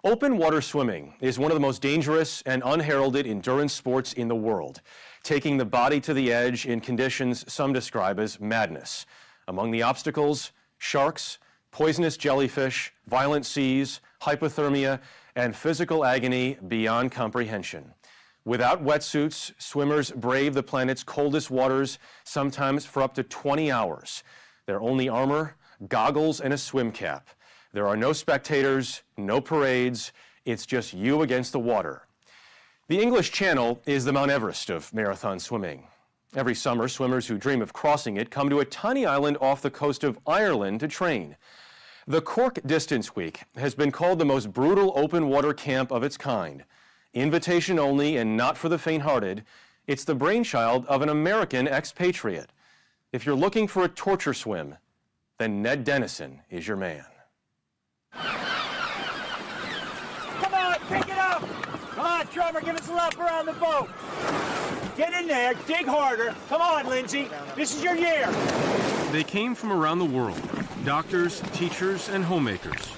Open water swimming is one of the most dangerous and unheralded endurance sports in the world, taking the body to the edge in conditions some describe as madness. Among the obstacles, sharks, poisonous jellyfish, violent seas, hypothermia, and physical agony beyond comprehension. Without wetsuits, swimmers brave the planet's coldest waters, sometimes for up to 20 hours. Their only armor, goggles and a swim cap. There are no spectators, no parades. It's just you against the water. The English Channel is the Mount Everest of marathon swimming. Every summer, swimmers who dream of crossing it come to a tiny island off the coast of Ireland to train. The Cork Distance Week has been called the most brutal open water camp of its kind. Invitation only and not for the faint-hearted, it's the brainchild of an American expatriate. If you're looking for a torture swim, then Ned Dennison is your man. Come on, pick it up! Come on, Trevor, give us a lap around the boat. Get in there, dig harder. Come on, Lindsay, this is your year. They came from around the world, doctors, teachers, and homemakers.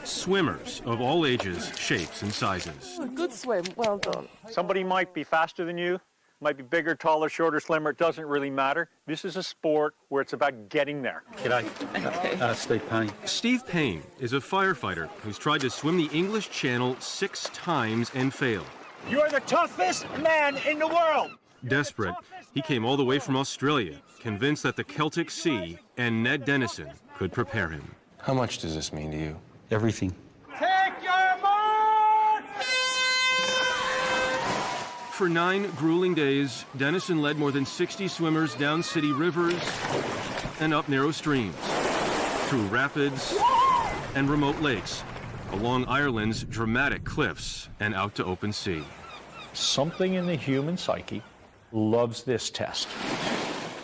Swimmers of all ages, shapes, and sizes. Good swim, well done. Somebody might be faster than you, might be bigger, taller, shorter, slimmer. It doesn't really matter. This is a sport where it's about getting there. G'day. Steve Payne. Steve Payne is a firefighter who's tried to swim the English Channel 6 times and failed. You're the toughest man in the world. Desperate, he came all the way from Australia, convinced that the Celtic Sea and Ned Dennison could prepare him. How much does this mean to you? Everything. Take your mark! For 9 grueling days, Dennison led more than 60 swimmers down city rivers and up narrow streams, through rapids and remote lakes, along Ireland's dramatic cliffs and out to open sea. Something in the human psyche loves this test.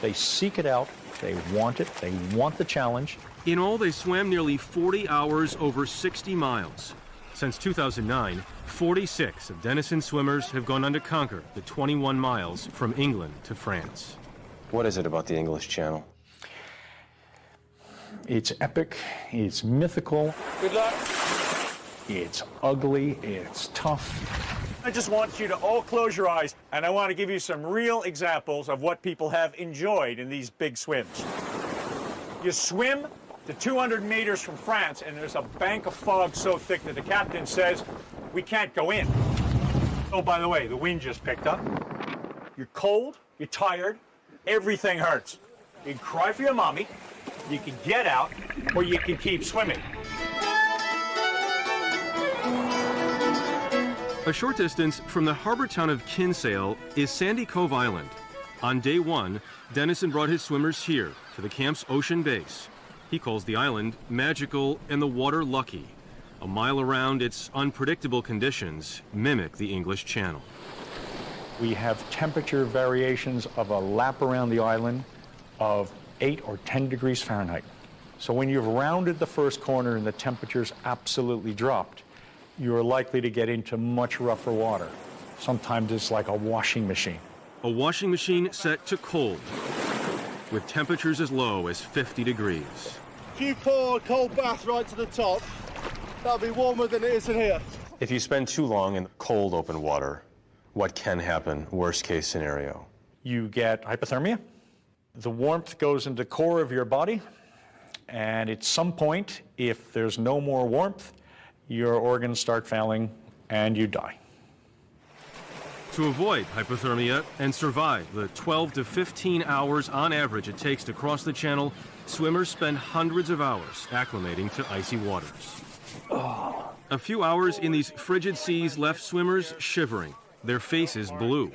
They seek it out, they want it, they want the challenge. In all, they swam nearly 40 hours over 60 miles. Since 2009, 46 of Dennison's swimmers have gone on to conquer the 21 miles from England to France. What is it about the English Channel? It's epic, it's mythical, Good luck. it's ugly, it's tough. I just want you to all close your eyes, and I want to give you some real examples of what people have enjoyed in these big swims. You swim to 200 meters from France, and there's a bank of fog so thick that the captain says, we can't go in. Oh, by the way, the wind just picked up. You're cold, you're tired, everything hurts. You can cry for your mommy, you can get out, or you can keep swimming. A short distance from the harbor town of Kinsale is Sandycove Island. On day 1, Dennison brought his swimmers here to the camp's ocean base. He calls the island magical and the water lucky. A mile around, its unpredictable conditions mimic the English Channel. We have temperature variations of a lap around the island of 8 or 10 degrees Fahrenheit. So when you've rounded the first corner and the temperature's absolutely dropped, you're likely to get into much rougher water. Sometimes it's like a washing machine. A washing machine set to cold, with temperatures as low as 50 degrees. If you pour a cold bath right to the top, that'll be warmer than it is in here. If you spend too long in cold open water, what can happen, worst case scenario? You get hypothermia. The warmth goes into the core of your body, and at some point, if there's no more warmth, your organs start failing and you die. To avoid hypothermia and survive the 12 to 15 hours on average it takes to cross the channel, swimmers spend hundreds of hours acclimating to icy waters. A few hours in these frigid seas left swimmers shivering, their faces blue.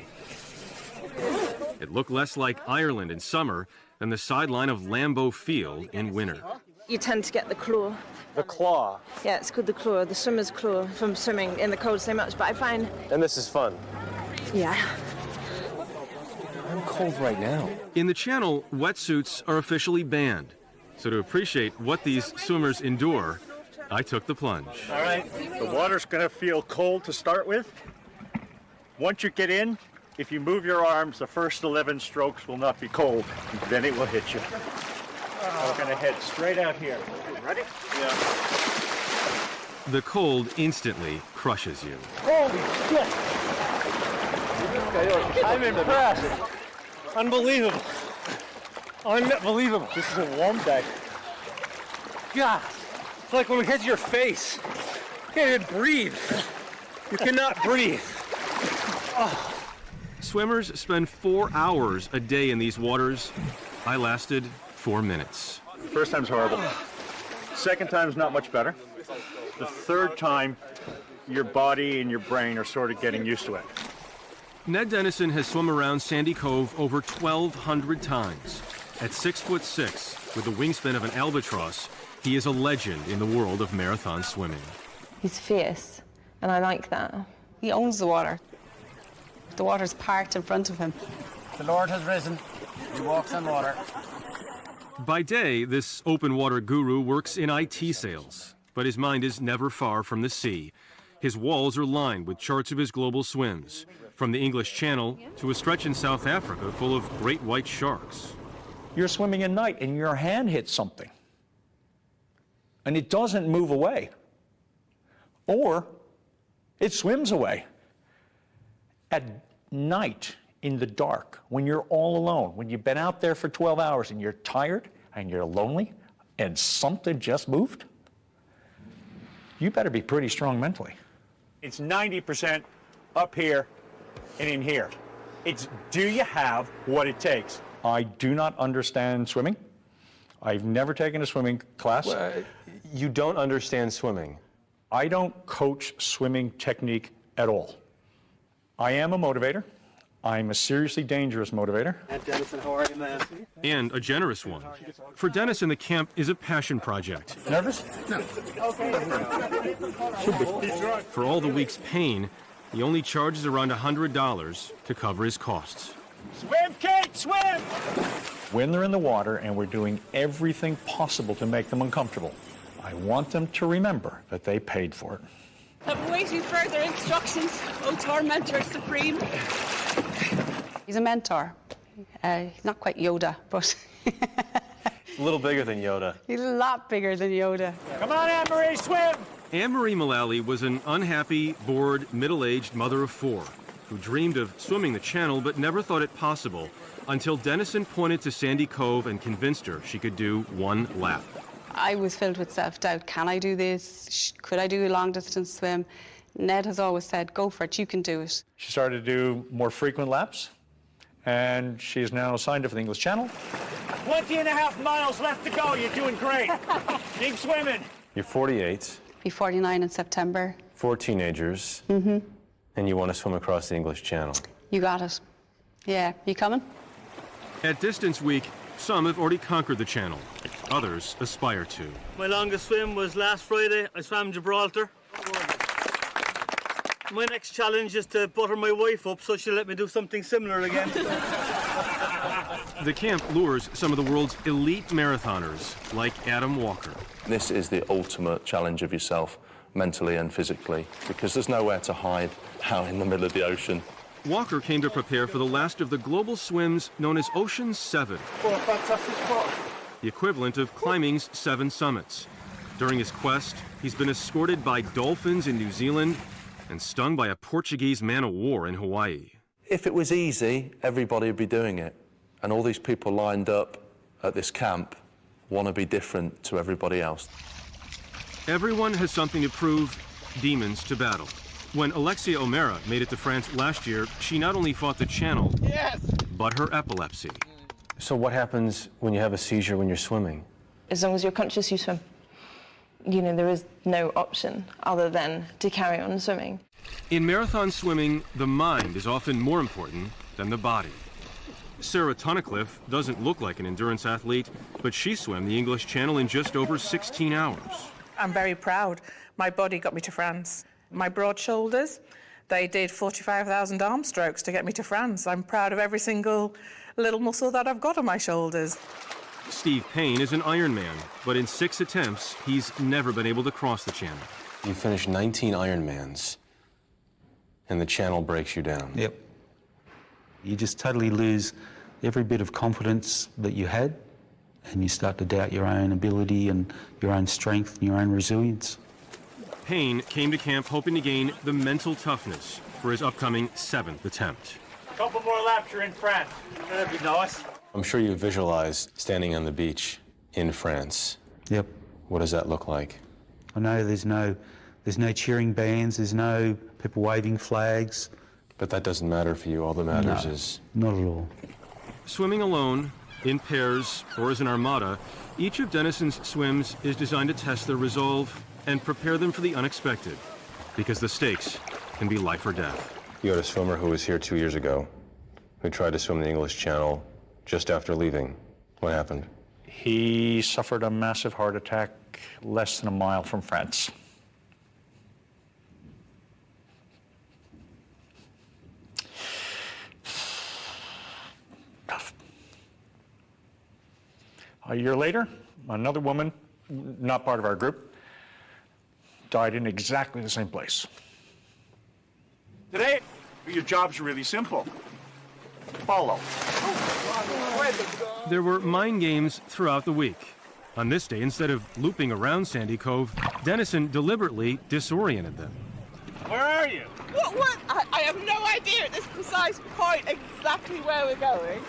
It looked less like Ireland in summer than the sideline of Lambeau Field in winter. You tend to get the claw. The claw. Yeah, it's called the claw, the swimmer's claw from swimming in the cold so much, but I find... And this is fun. Yeah. I'm cold right now. In the channel, wetsuits are officially banned. So to appreciate what these swimmers endure, I took the plunge. All right, the water's gonna feel cold to start with. Once you get in, if you move your arms, the first 11 strokes will not be cold. Then it will hit you. We're gonna head straight out here. Ready? Yeah. The cold instantly crushes you. Holy shit! I'm impressed. Unbelievable. Unbelievable. This is a warm day. God, it's like when it hits your face. You can't even breathe. You cannot breathe. Swimmers spend 4 hours a day in these waters. I lasted 4 minutes. First time's horrible. Second time's not much better. The third time, your body and your brain are sort of getting used to it. Ned Dennison has swum around Sandycove over 1,200 times. At 6'6", with the wingspan of an albatross, he is a legend in the world of marathon swimming. He's fierce, and I like that. He owns the water. The water's parked in front of him. The Lord has risen. He walks on water. By day, this open water guru works in IT sales, but his mind is never far from the sea. His walls are lined with charts of his global swims, from the English Channel to a stretch in South Africa full of great white sharks. You're swimming at night and your hand hits something, and it doesn't move away, or it swims away. At night, in the dark, when you're all alone, when you've been out there for 12 hours and you're tired and you're lonely and something just moved, you better be pretty strong mentally. It's 90% up here and in here. It's, do you have what it takes? I do not understand swimming. I've never taken a swimming class. Well, you don't understand swimming? I don't coach swimming technique at all. I am a motivator. I'm a seriously dangerous motivator. And Dennison, how are you, man? And a generous one. For Dennison, the camp is a passion project. Nervous? No. Should be. For all the week's pain, he only charges around $100 to cover his costs. Swim, Kate, swim! When they're in the water and we're doing everything possible to make them uncomfortable, I want them to remember that they paid for it. I'm waiting further instructions, O Tormentor Supreme. He's a mentor. He's not quite Yoda, but A little bigger than Yoda. he's a lot bigger than Yoda. Come on, Anne-Marie, swim! Anne-Marie Mullally was an unhappy, bored, middle-aged mother of 4 who dreamed of swimming the channel but never thought it possible until Dennison pointed to Sandycove and convinced her she could do 1 lap. I was filled with self-doubt. Can I do this? Could I do a long-distance swim? Ned has always said, go for it, you can do it. She started to do more frequent laps, and she's now signed up for the English Channel. 20.5 miles left to go. You're doing great. Keep swimming. You're 48. Be 49 in September. 4 teenagers. Mm-hmm. And you want to swim across the English Channel. You got it. Yeah, you coming? At Distance Week, some have already conquered the channel. Others aspire to. My longest swim was last Friday. I swam Gibraltar. My next challenge is to butter my wife up so she'll let me do something similar again. The camp lures some of the world's elite marathoners, like Adam Walker. This is the ultimate challenge of yourself, mentally and physically, because there's nowhere to hide out in the middle of the ocean. Walker came to prepare for the last of the global swims known as Ocean 7. What a fantastic spot. The equivalent of climbing's 7 summits. During his quest, he's been escorted by dolphins in New Zealand and stung by a Portuguese man-o'-war in Hawaii. If it was easy, everybody would be doing it. And all these people lined up at this camp want to be different to everybody else. Everyone has something to prove, demons to battle. When Alexia O'Mara made it to France last year, she not only fought the channel, but her epilepsy. So what happens when you have a seizure when you're swimming? As long as you're conscious, you swim. You know, there is no option other than to carry on swimming. In marathon swimming, the mind is often more important than the body. Sarah Tunnicliffe doesn't look like an endurance athlete, but she swam the English Channel in just over 16 hours. I'm very proud. My body got me to France. My broad shoulders, they did 45,000 arm strokes to get me to France. I'm proud of every single little muscle that I've got on my shoulders. Steve Payne is an Ironman, but in 6 attempts, he's never been able to cross the channel. You finish 19 Ironmans, and the channel breaks you down. Yep. You just totally lose every bit of confidence that you had, and you start to doubt your own ability and your own strength and your own resilience. Payne came to camp hoping to gain the mental toughness for his upcoming 7th attempt. Couple more laps, you're in France. That'd be nice. I'm sure you visualize standing on the beach in France. Yep. What does that look like? I know there's no cheering bands, there's no people waving flags. But that doesn't matter for you. All that matters is... Not at all. Swimming alone, in pairs, or as an armada, each of Denison's swims is designed to test their resolve and prepare them for the unexpected, because the stakes can be life or death. You had a swimmer who was here 2 years ago, who tried to swim the English Channel just after leaving. What happened? He suffered a massive heart attack less than a mile from France. Tough. A year later, another woman, not part of our group, died in exactly the same place. Today, your job's really simple. Follow. There were mind games throughout the week. On this day, instead of looping around Sandycove, Denison deliberately disoriented them. Where are you? What? I have no idea at this precise point exactly where we're going.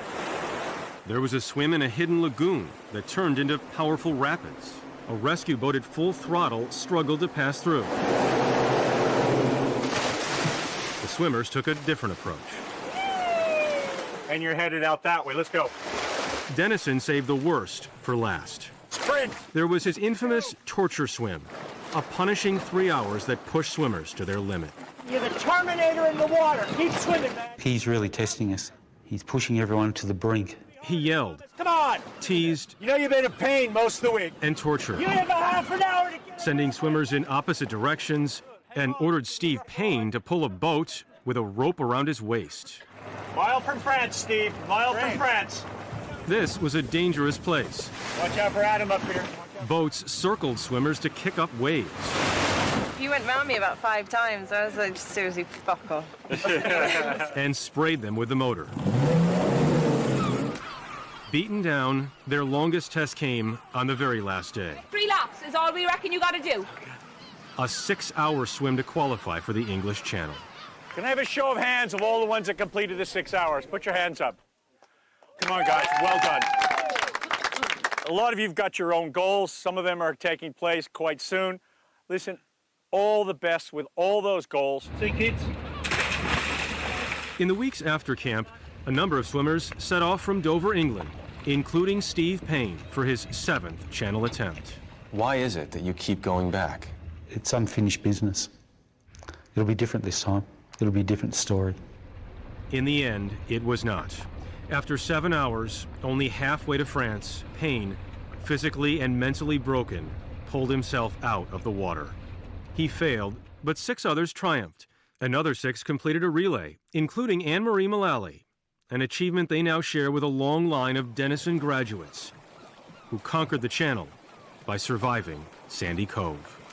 There was a swim in a hidden lagoon that turned into powerful rapids. A rescue boat at full throttle struggled to pass through. The swimmers took a different approach. And you're headed out that way. Let's go. Denison saved the worst for last. Sprint! There was his infamous torture swim, a punishing 3 hours that pushed swimmers to their limit. You're the Terminator in the water. Keep swimming, man. He's really testing us. He's pushing everyone to the brink. He yelled, Come on. teased, You know you've been in pain most of the week. and tortured, You have a half an hour to get... sending swimmers in opposite directions, and ordered Steve Payne to pull a boat with a rope around his waist. Mile from France, Steve. Mile from France. This was a dangerous place. Watch out for Adam up here. Boats circled swimmers to kick up waves. You went round me about 5 times. I was like, seriously, fuck off. And sprayed them with the motor. Beaten down, their longest test came on the very last day. 3 laps is all we reckon you gotta do. A 6-hour swim to qualify for the English Channel. Can I have a show of hands of all the ones that completed the 6 hours? Put your hands up. Come on, guys. Well done. A lot of you've got your own goals. Some of them are taking place quite soon. Listen, all the best with all those goals. See, kids? In the weeks after camp, a number of swimmers set off from Dover, England, including Steve Payne for his 7th Channel attempt. Why is it that you keep going back? It's unfinished business. It'll be different this time. It'll be a different story. In the end, it was not. After 7 hours, only halfway to France, Payne, physically and mentally broken, pulled himself out of the water. He failed, but 6 others triumphed. Another 6 completed a relay, including Anne-Marie Mullally, an achievement they now share with a long line of Denison graduates who conquered the Channel by surviving Sandycove.